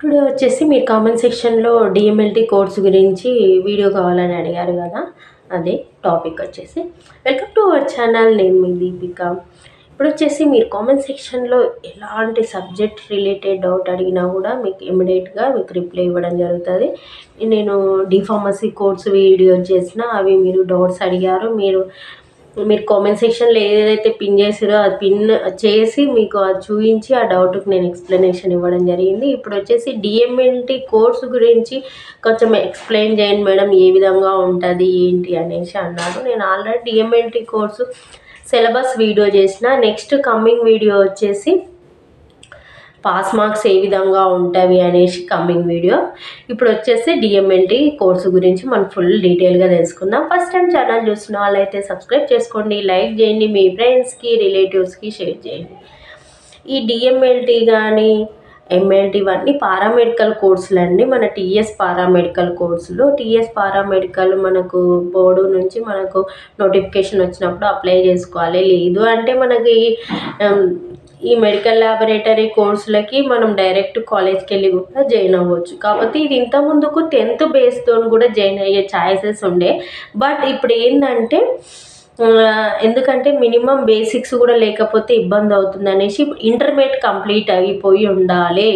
Today వచ్చేసి మీరు comment సెక్షన్లో డిఎంఎల్టీ కోర్స్ గురించి వీడియో కావాలని అడిగారు కదా, అదే టాపిక్ వచ్చేసి. వెల్కమ్ టు అవర్ ఛానల్, నేను మీ దీపిక. ఇప్పుడు వచ్చేసి మీరు కామెంట్ సెక్షన్లో ఎలాంటి సబ్జెక్ట్ రిలేటెడ్ డౌట్ అడిగినా కూడా మీకు ఇమీడియట్గా మీకు రిప్లై ఇవ్వడం జరుగుతుంది. నేను డిఫార్మసీ కోర్స్ వీడియో చేసిన అవి మీరు డౌట్స్ అడిగారు. మీరు కామెంట్ సెక్షన్లో ఏదైతే పిన్ చేసారో అది పిన్ చేసి మీకు అది చూపించి ఆ డౌట్కి నేను ఎక్స్ప్లెనేషన్ ఇవ్వడం జరిగింది. ఇప్పుడు వచ్చేసి డిఎంఎల్టీ కోర్సు గురించి కొంచెం ఎక్స్ప్లెయిన్ చేయండి మేడం, ఏ విధంగా ఉంటుంది ఏంటి అనేసి అన్నారు. నేను already DMLT course syllabus video చేసిన. నెక్స్ట్ కమింగ్ వీడియో వచ్చేసి పాస్ మార్క్స్ ఏ విధంగా ఉంటాయి అనేసి కమింగ్ వీడియో. ఇప్పుడు వచ్చేసి డిఎంఎల్టీ కోర్సు గురించి మనం ఫుల్ డీటెయిల్గా తెలుసుకుందాం. ఫస్ట్ టైం ఛానల్ చూసిన వాళ్ళైతే సబ్స్క్రైబ్ చేసుకోండి, లైక్ చేయండి, మీ ఫ్రెండ్స్కి రిలేటివ్స్కి షేర్ చేయండి. ఈ డిఎంఎల్టీ కానీ ఎంఎల్టీ ఇవన్నీ పారామెడికల్ కోర్సులు అండి. మన టీఎస్ పారామెడికల్ కోర్సులు. టీఎస్ పారామెడికల్ మనకు బోర్డు నుంచి మనకు నోటిఫికేషన్ వచ్చినప్పుడు అప్లై చేసుకోవాలి. లేదు అంటే మనకి ఈ మెడికల్ ల్యాబొరేటరీ కోర్సులకి మనం డైరెక్ట్ కాలేజ్కి వెళ్ళి కూడా జాయిన్ అవ్వచ్చు. కాకపోతే ఇది ఇంత ముందుకు 10th బేస్తో కూడా జాయిన్ అయ్యే ఛాయిసెస్ ఉండే. బట్ ఇప్పుడు ఏంటంటే ఎందుకంటే మినిమం బేసిక్స్ కూడా లేకపోతే ఇబ్బంది అవుతుంది అనేసి ఇంటర్మీడియట్ కంప్లీట్ అయిపోయి ఉండాలి.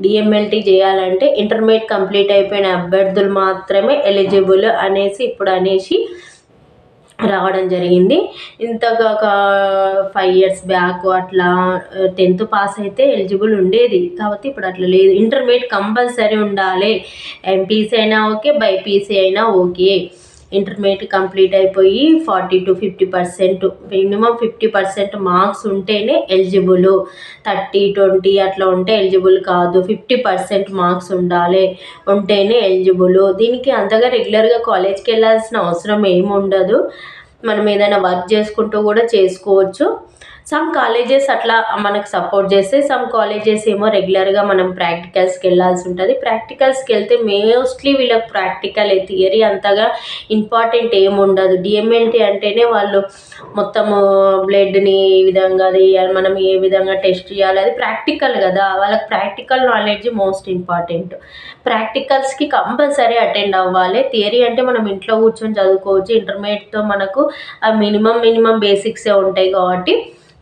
డిఎంఎల్టీ చేయాలంటే ఇంటర్మీడియట్ కంప్లీట్ అయిపోయిన అభ్యర్థులు మాత్రమే ఎలిజిబుల్ అనేసి రావడం జరిగింది. ఇంతగా ఒక 5 years బ్యాక్ అట్లా 10th పాస్ అయితే ఎలిజిబుల్ ఉండేది. కాబట్టి ఇప్పుడు అట్లా లేదు. ఇంటర్మీడియట్ కంపల్సరీ ఉండాలి. ఎంపీసీ అయినా ఓకే, బైపీసీ అయినా ఓకే. ఇంటర్మీడియట్ కంప్లీట్ అయిపోయి 40 to 50% మినిమం 50% మార్క్స్ ఉంటేనే ఎలిజిబుల్. 30-20 అట్లా ఉంటే ఎలిజిబుల్ కాదు. 50% మార్క్స్ ఉంటేనే ఎలిజిబుల్. దీనికి అంతగా రెగ్యులర్గా కాలేజ్కి వెళ్ళాల్సిన అవసరం ఏమి ఉండదు. మనం ఏదైనా వర్క్ చేసుకుంటూ కూడా చేసుకోవచ్చు. సమ్ కాలేజెస్ అట్లా మనకు సపోర్ట్ చేస్తే, సమ్ కాలేజెస్ ఏమో రెగ్యులర్గా మనం ప్రాక్టికల్స్కి వెళ్ళాల్సి ఉంటుంది. ప్రాక్టికల్స్కి వెళ్తే మోస్ట్లీ వీళ్ళకి ప్రాక్టికల్ థియరీ అంతగా ఇంపార్టెంట్ ఏమి ఉండదు. డిఎంఎల్టీ అంటేనే వాళ్ళు మొత్తము బ్లడ్ని ఏ విధంగా మనం ఏ విధంగా టెస్ట్ చేయాలి అది ప్రాక్టికల్ కదా. వాళ్ళకి ప్రాక్టికల్ నాలెడ్జ్ మోస్ట్ ఇంపార్టెంట్. ప్రాక్టికల్స్కి కంపల్సరీ అటెండ్ అవ్వాలి. థియరీ అంటే మనం ఇంట్లో కూర్చొని చదువుకోవచ్చు. ఇంటర్మీడియట్తో మనకు మినిమం బేసిక్సే ఉంటాయి కాబట్టి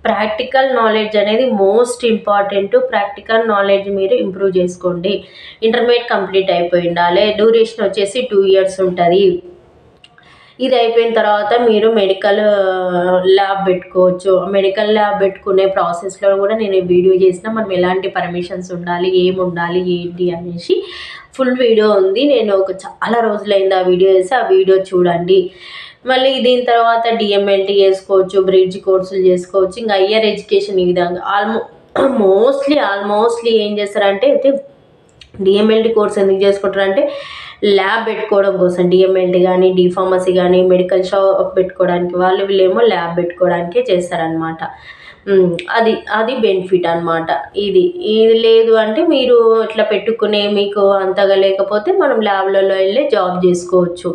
ప్రాక్టికల్ నాలెడ్జ్ అనేది మోస్ట్ ఇంపార్టెంట్. ప్రాక్టికల్ నాలెడ్జ్ మీరు ఇంప్రూవ్ చేసుకోండి. ఇంటర్మీడియట్ కంప్లీట్ అయిపోయి ఉండాలి. డ్యూరేషన్ వచ్చేసి 2 years ఉంటుంది. ఇది అయిపోయిన తర్వాత మీరు మెడికల్ ల్యాబ్ పెట్టుకోవచ్చు. మెడికల్ ల్యాబ్ పెట్టుకునే ప్రాసెస్లో కూడా నేను వీడియో చేసిన. మనం ఎలాంటి పర్మిషన్స్ ఉండాలి, ఏముండాలి ఏంటి అనేసి ఫుల్ వీడియో ఉంది. నేను చాలా రోజులైంది ఆ వీడియో చేసి, ఆ వీడియో చూడండి. మళ్ళీ దీని తర్వాత డిఎంఎల్టీ చేసుకోవచ్చు, బ్రిడ్జ్ కోర్సులు చేసుకోవచ్చు. ఇంకా హయ్యర్ ఎడ్యుకేషన్ ఈ విధంగా ఆల్మోస్ట్లీ ఏం చేస్తారంటే డిఎంఎల్టీ కోర్స్ ఎందుకు చేసుకుంటారంటే ల్యాబ్ పెట్టుకోవడం కోసం. డిఎంఎల్టీ కానీ డిఫార్మసీ కానీ మెడికల్ షాప్ పెట్టుకోవడానికి, వీళ్ళేమో ల్యాబ్ పెట్టుకోవడానికే చేస్తారనమాట. అది బెనిఫిట్ అనమాట. ఇది లేదు అంటే మీరు ఇట్లా పెట్టుకునే మీకు అంతగా లేకపోతే మనం ల్యాబ్లలో వెళ్ళి జాబ్ చేసుకోవచ్చు.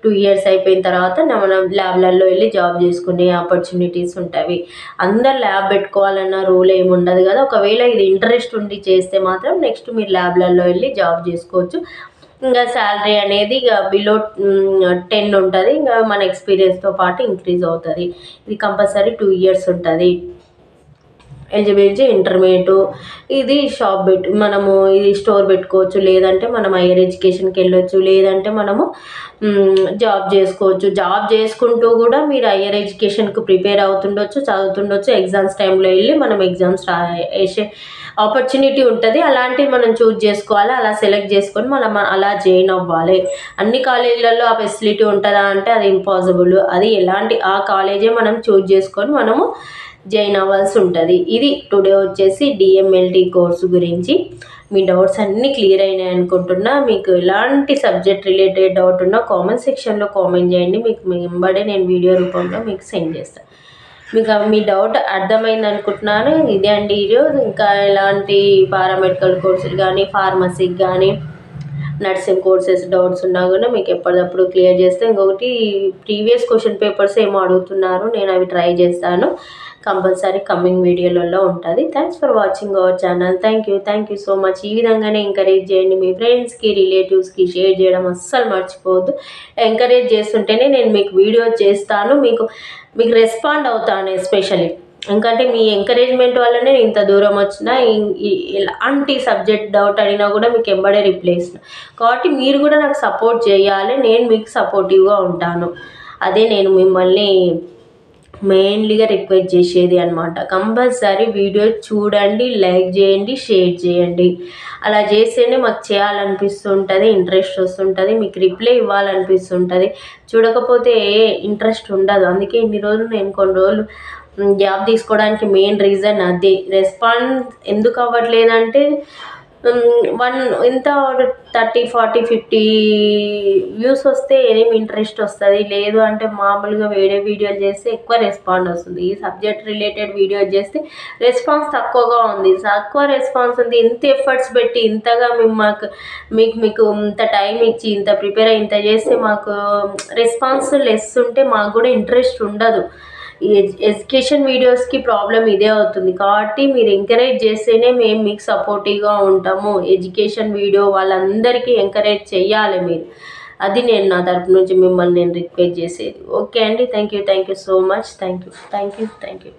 2 years అయిపోయిన తర్వాత మనం ల్యాబ్లలో వెళ్ళి జాబ్ చేసుకునే ఆపర్చునిటీస్ ఉంటాయి. అందరు ల్యాబ్ పెట్టుకోవాలన్న రూల్ ఏమి ఉండదు కదా. ఒకవేళ ఇది ఇంట్రెస్ట్ ఉండి చేస్తే మాత్రం నెక్స్ట్ మీరు ల్యాబ్లలో వెళ్ళి జాబ్ చేసుకోవచ్చు. ఇంకా శాలరీ అనేది ఇక బిలో 10 ఉంటుంది. ఇంకా మన ఎక్స్పీరియన్స్తో పాటు ఇంక్రీజ్ అవుతుంది. ఇది కంపల్సరీ 2 years ఉంటుంది. Eligibility intermediate. ఇది షాప్ మనము ఇది స్టోర్ పెట్టుకోవచ్చు. లేదంటే మనం హైయర్ ఎడ్యుకేషన్కి వెళ్ళొచ్చు. లేదంటే మనము జాబ్ చేసుకోవచ్చు. జాబ్ చేసుకుంటూ కూడా మీరు హైయర్ ఎడ్యుకేషన్కి ప్రిపేర్ చదువుతుండొచ్చు. ఎగ్జామ్స్ టైంలో వెళ్ళి మనం ఎగ్జామ్స్ వేసే ఆపర్చునిటీ ఉంటుంది. అలాంటివి మనం చూజ్ చేసుకోవాలి. అలా సెలెక్ట్ చేసుకొని మనం అలా జాయిన్ అవ్వాలి. అన్ని కాలేజీలలో ఆ ఫెసిలిటీ ఉంటుందా అంటే అది ఇంపాసిబుల్. అది ఆ కాలేజే మనం చూజ్ చేసుకొని మనము జాయిన్ అవ్వాల్సి ఉంటుంది. ఇది టుడే వచ్చేసి డిఎంఎల్టీ కోర్సు గురించి. మీ డౌట్స్ అన్నీ క్లియర్ అయినాయి అనుకుంటున్నా. మీకు ఎలాంటి సబ్జెక్ట్ రిలేటెడ్ డౌట్ ఉన్నా కామెంట్ సెక్షన్లో కామెంట్ చేయండి. మీకు వెంబడే నేను వీడియో రూపంలో మీకు సెండ్ చేస్తాను. మీకు మీ డౌట్ అర్థమైంది అనుకుంటున్నాను. ఇదే అండి ఈరోజు. ఇంకా ఎలాంటి పారామెడికల్ కోర్సులు కానీ, ఫార్మసీకి కానీ, నర్సింగ్ కోర్సెస్ డౌట్స్ ఉన్నా కూడా మీకు ఎప్పటికప్పుడు క్లియర్ చేస్తే, ఇంకొకటి ప్రీవియస్ క్వశ్చన్ పేపర్స్ ఏమో అడుగుతున్నారు, నేను అవి ట్రై చేస్తాను. కంపల్సరీ కమింగ్ వీడియోలలో ఉంటుంది. Thanks for watching our channel. Thank you so much. ఈ విధంగానే ఎంకరేజ్ చేయండి. మీ ఫ్రెండ్స్కి, రిలేటివ్స్కి షేర్ చేయడం అస్సలు మర్చిపోవద్దు. ఎంకరేజ్ చేస్తుంటేనే నేను మీకు వీడియో చేస్తాను, మీకు రెస్పాండ్ అవుతాను ఎస్పెషల్లీ. ఎందుకంటే మీ ఎంకరేజ్మెంట్ వల్లనే ఇంత దూరం వచ్చిన. ఎలాంటి సబ్జెక్ట్ డౌట్ అడిగినా కూడా మీకు ఎంబడే రిప్లై ఇస్తున్నా. కాబట్టి మీరు కూడా నాకు సపోర్ట్ చేయాలి, నేను మీకు సపోర్టివ్గా ఉంటాను. అదే నేను మిమ్మల్ని మెయిన్లీగా రిక్వెస్ట్ చేసేది అనమాట. కంపల్సరీ వీడియో చూడండి, లైక్ చేయండి, షేర్ చేయండి. అలా చేస్తేనే మాకు చేయాలనిపిస్తుంటుంది, ఇంట్రెస్ట్ వస్తుంటుంది, మీకు రిప్లై ఇవ్వాలనిపిస్తుంటుంది. చూడకపోతే ఇంట్రెస్ట్ ఉండదు. అందుకే ఇన్ని రోజులు నేను కొన్ని రోజులు జాబ్ తీసుకోవడానికి మెయిన్ రీజన్ అదే. రెస్పాన్స్ ఎందుకు అవ్వట్లేదంటే ఇంత 30, 40, 50 వ్యూస్ వస్తే ఏమి ఇంట్రెస్ట్ వస్తుంది, లేదు అంటే మామూలుగా వేరే వీడియోలు చేస్తే ఎక్కువ రెస్పాండ్ వస్తుంది. ఈ సబ్జెక్ట్ రిలేటెడ్ వీడియో చేస్తే రెస్పాన్స్ తక్కువగా ఉంది. తక్కువ రెస్పాన్స్ ఉంది. ఇంత ఎఫర్ట్స్ పెట్టి ఇంతగా మీకు ఇంత టైం ఇచ్చి ఇంత ప్రిపేర్ అయ్యి ఇంత చేస్తే మాకు రెస్పాన్స్ లెస్ ఉంటే మాకు కూడా ఇంట్రెస్ట్ ఉండదు. ఈ ఎడ్యుకేషన్ వీడియోస్కి ప్రాబ్లం ఇదే అవుతుంది. కాబట్టి మీరు ఎంకరేజ్ చేస్తేనే మేము మీకు సపోర్టివ్గా ఉంటాము. ఎడ్యుకేషన్ వీడియో వాళ్ళందరికీ ఎంకరేజ్ చేయాలి మీరు. అది నేను నా తరపు నుంచి మిమ్మల్ని నేను రిక్వెస్ట్ చేసేది. ఓకే అండి. Thank you so much. Thank you.